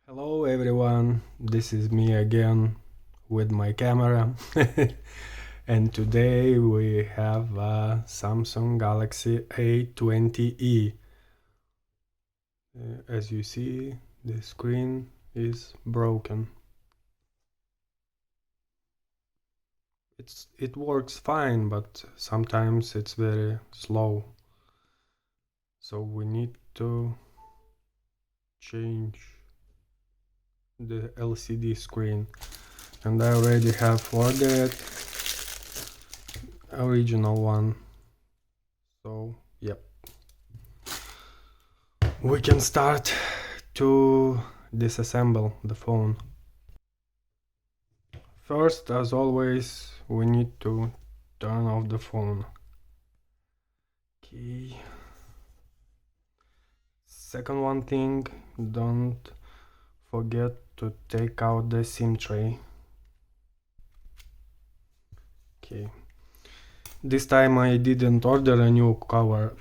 Hello everyone, this is me again with my camera and today we have a Samsung Galaxy A20E. As you see, the screen is broken. It works fine, but sometimes it's very slow. So we need to change the LCD screen, and I already have ordered original one. So yep, we can start to disassemble the phone. First, as always, we need to turn off the phone. Okay. Second one thing, don't forget to take out the SIM tray. Okay. This time I didn't order a new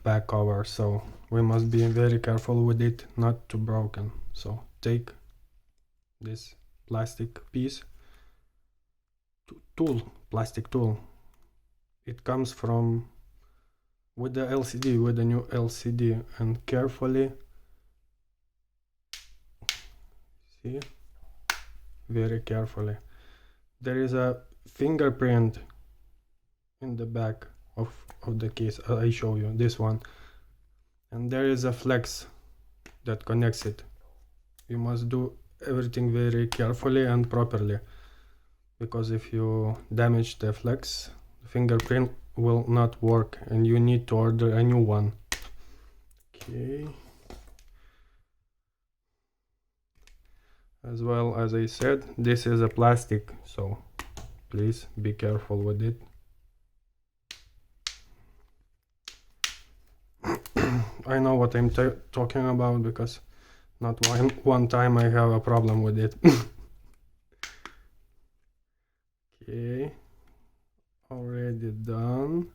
back cover, so we must be very careful with it not to broken. So take this plastic piece, plastic tool. It comes from with the LCD, with the new LCD, and carefully, see, very carefully. There is a fingerprint in the back of the case. I show you this one, and there is a flex that connects it. You must do everything very carefully and properly, because if you damage the flex, the fingerprint will not work and you need to order a new one. Okay. As well, as I said, this is a plastic, so please be careful with it. I know what I'm talking about, because not one time I have a problem with it. Okay, already done.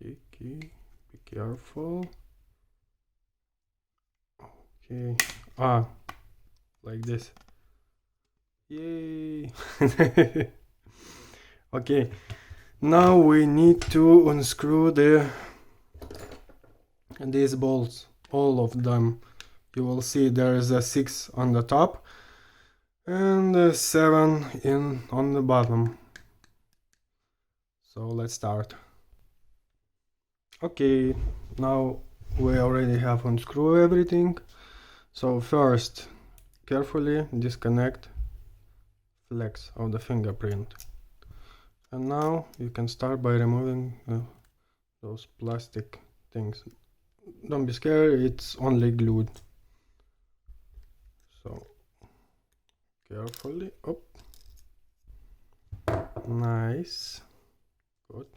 Okay, be careful. Okay, like this. Yay. Okay, now we need to unscrew these bolts, all of them. You will see there is a 6 on the top and a 7 on the bottom. So let's start. Okay, now we already have unscrew everything. So first, carefully disconnect flex of the fingerprint. And now you can start by removing those plastic things. Don't be scared, it's only glued. So carefully, up. Nice, good.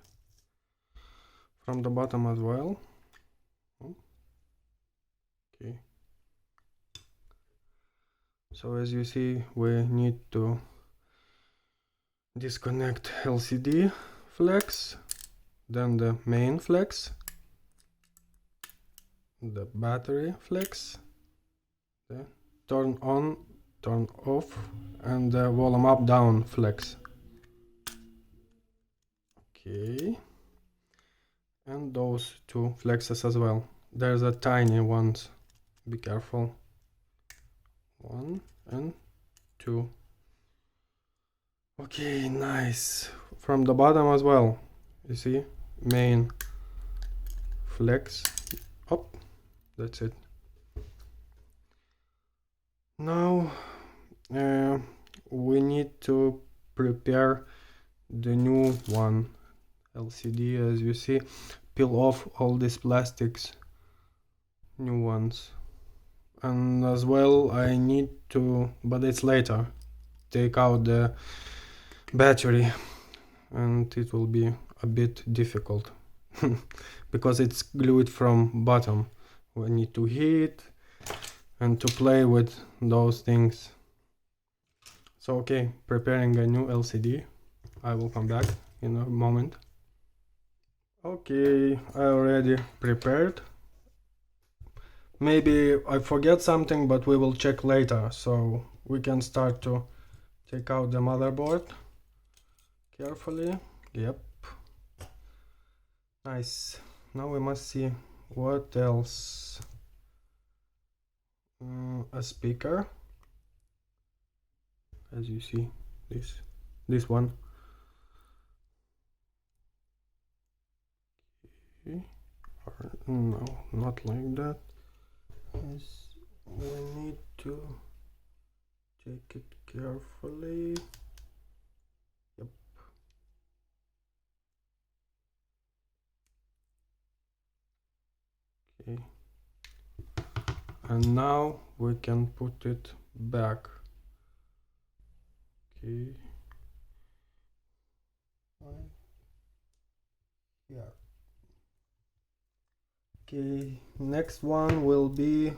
From the bottom as well. Okay. So as you see, we need to disconnect LCD flex, then the main flex, the battery flex, the turn on, turn off, and the volume up down flex. Okay, and those two flexes as well. There's a tiny ones, be careful. 1 and 2. Okay, nice. From the bottom as well, you see, main flex up. That's it. Now we need to prepare the new one LCD. As you see, peel off all these plastics, new ones. And as well I need to, but it's later, take out the battery, and it will be a bit difficult because it's glued from bottom. We need to heat and to play with those things. So okay, preparing a new LCD. I will come back in a moment. Okay, I already prepared Maybe I forget something, but we will check later. So we can start to take out the motherboard carefully. Yep. Nice. Now we must see what else. A speaker, as you see, this one. Okay. Or, no, not like that. Yes, we need to take it carefully. Yep. Okay. And now we can put it back. Okay. Here. Okay, next one will be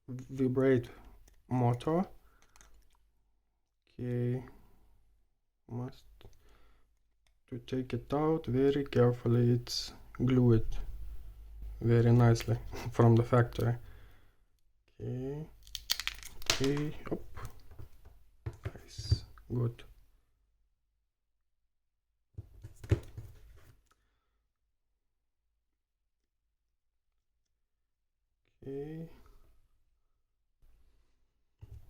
vibrate motor. Okay, must to take it out very carefully. It's glued very nicely from the factory. Okay, okay, up. Nice, good. Okay.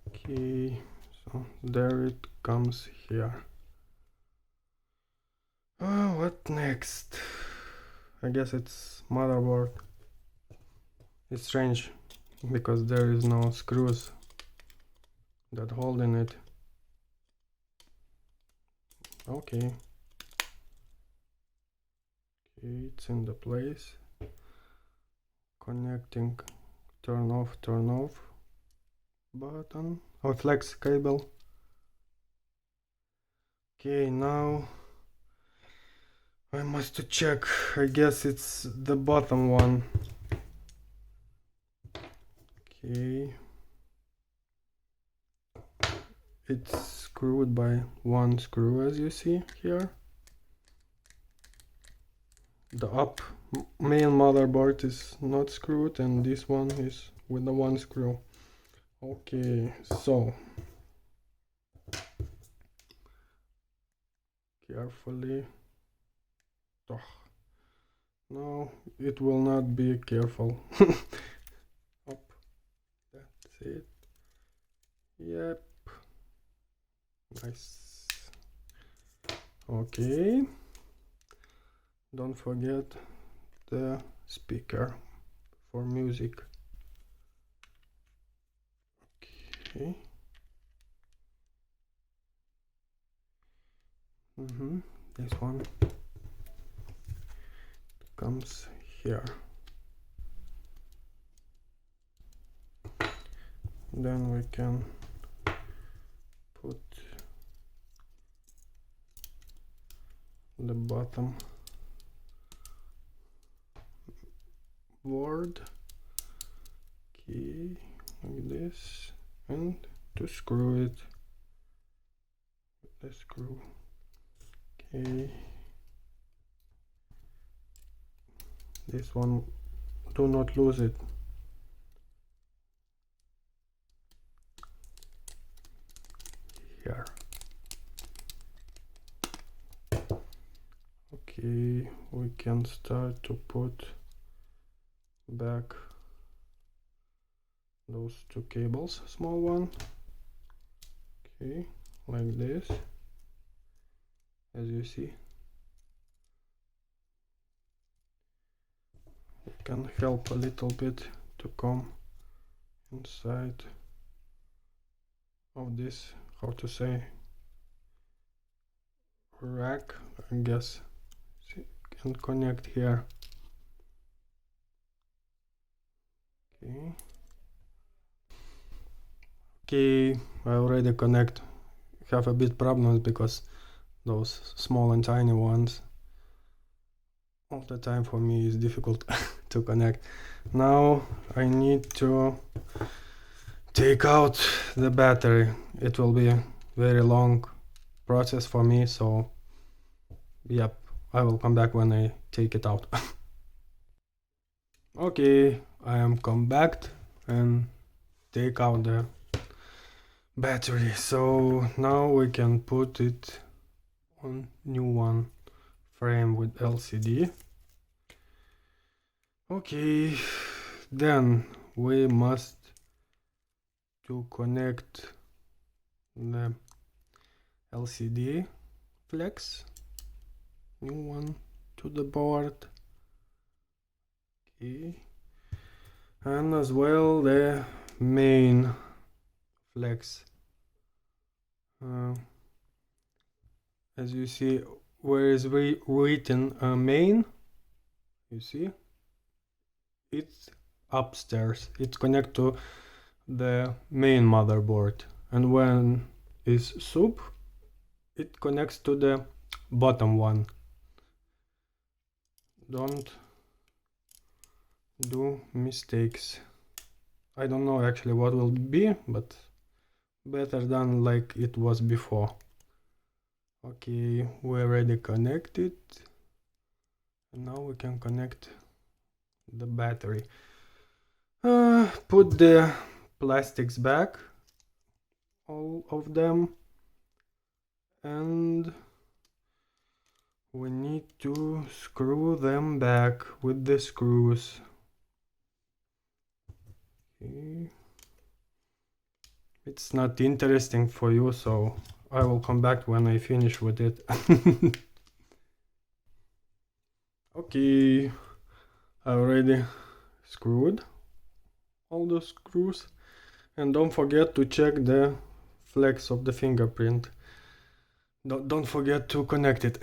Okay, so there it comes here. What next? I guess it's motherboard. It's strange because there is no screws that holding it. Okay. Okay, it's in the place. Connecting turn off button or flex cable. Okay, now I must check. I guess it's the bottom one. Okay, it's screwed by one screw, as you see here. The main motherboard is not screwed, and this one is with the one screw. Okay, so carefully. Oh, no, it will not be careful. Up, that's it. Yep, nice. Okay, don't forget the speaker for music. Okay. This one comes here. Then we can put the bottom board. Okay, like this, and to screw it with the screw. Okay, this one, do not lose it. Here. Okay, we can start to put back those two cables, small one. Okay, like this, as you see. It can help a little bit to come inside of this, how to say, rack, I guess. See, can connect here. Okay. Okay, I already connect. Have a bit problems because those small and tiny ones all the time for me is difficult to connect. Now I need to take out the battery. It will be a very long process for me, so yep, I will come back when I take it out. Okay, I am compact and take out the battery. So now we can put it on new one frame with LCD. Okay, then we must to connect the LCD flex, new one, to the board. Okay, and as well the main flex. As you see, where is written main, you see, it's upstairs. It's connect to the main motherboard, and when is sub, it connects to the bottom one. Don't do mistakes. I don't know actually what will be, but better than like it was before. Okay, we already connected, and now we can connect the battery. Put the plastics back, all of them, and we need to screw them back with the screws. Okay. It's not interesting for you, so I will come back when I finish with it. Okay, I already screwed all the screws, and don't forget to check the flex of the fingerprint. Don't forget to connect it.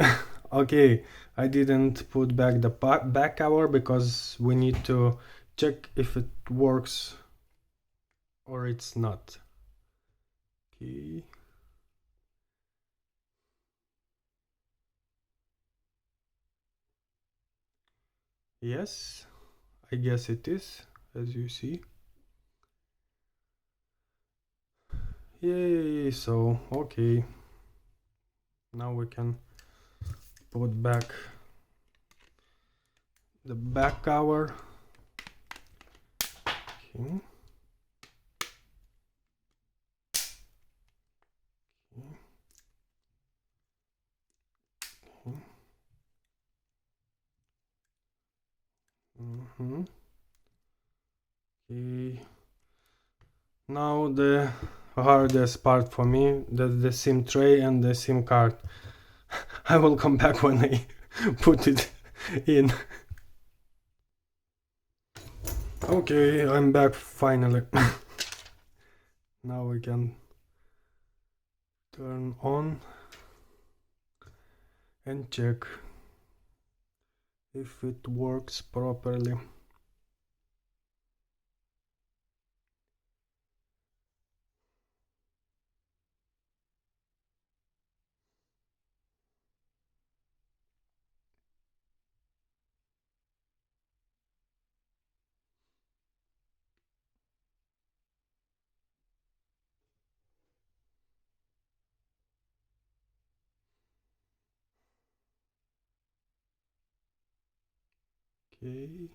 Okay, I didn't put back the back cover because we need to check if it works or it's not. Okay. Yes, I guess it is, as you see. Yay, so okay. Now we can put back the back cover. Okay. Okay. Okay. Now the hardest part for me, that's the SIM tray and the SIM card. I will come back when I put it in. Okay, I'm back finally. Now we can turn on and check if it works properly. Okay.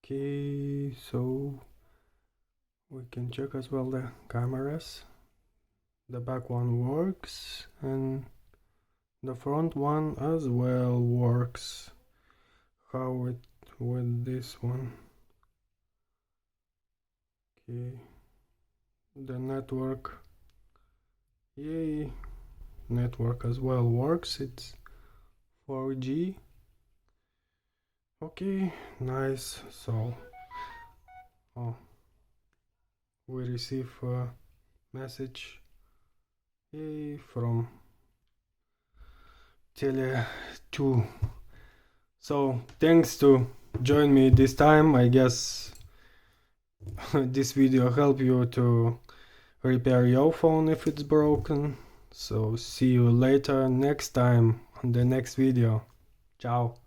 Okay, so we can check as well the cameras. The back one works and the front one as well works. How it with this one? Okay, the network, yay, network as well works. It's 4G. Okay, nice. So we receive a message, yay, from Tele2. So thanks to join me this time. I guess this video help you to repair your phone if it's broken. So see you later next time on the next video. Ciao.